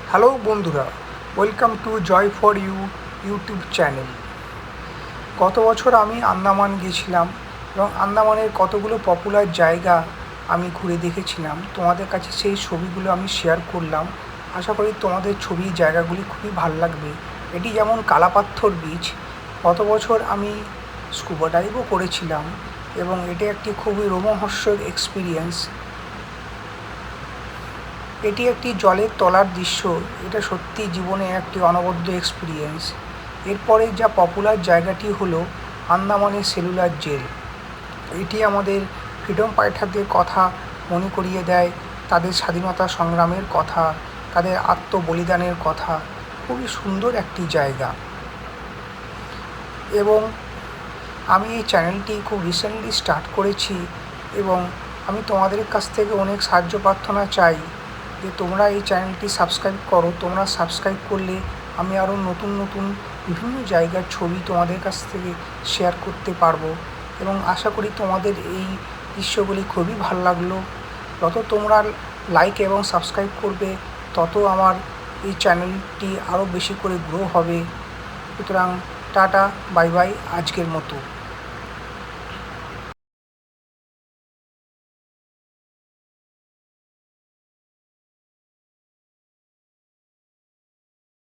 Hello বন্ধুরা, welcome to Joy for you YouTube channel. গত বছর আমি আন্দামান গিয়েছিলাম এবং আন্দামানের কতগুলো পপুলার জায়গা আমি ঘুরে দেখেছিলাম। তোমাদের কাছে সেই ছবিগুলো আমি শেয়ার করলাম। আশা করি তোমাদের ছবি জায়গাগুলি খুবই ভালো লাগবে। এটি যেমন কালাপাথর বিচ, গত বছর আমি স্কুবা ডাইভও করেছিলাম এবং এটি একটি খুবই রোমহর্ষক এক্সপিরিয়েন্স। এটি একটি জলের তলার দৃশ্য, এটা সত্যি জীবনে একটি অনবদ্য এক্সপিরিয়েন্স। এরপরে যা পপুলার জায়গাটি হলো আন্দামানের সেলুলার জেল। এটি আমাদের ফ্রিডম ফাইটারদের কথা মনে করিয়ে দেয়, তাদের স্বাধীনতা সংগ্রামের কথা, তাদের আত্মবলিদানের কথা। খুবই সুন্দর একটি জায়গা এবং আমি এই চ্যানেলটি খুব রিসেন্টলি স্টার্ট করেছি এবং আমি তোমাদের কাছ থেকে অনেক সাহায্য প্রার্থনা চাই যে তোমরা এই চ্যানেলটি সাবস্ক্রাইব করো। তোমরা সাবস্ক্রাইব করলে আমি আরও নতুন নতুন বিভিন্ন জায়গার ছবি তোমাদের কাছ থেকে শেয়ার করতে পারবো এবং আশা করি তোমাদের এই দৃশ্যগুলি খুবই ভালো লাগলো। যত তোমরা লাইক এবং সাবস্ক্রাইব করবে তত আমার এই চ্যানেলটি আরও বেশি করে গ্রো হবে। সুতরাং টাটা, বাই বাই, আজকের মতো।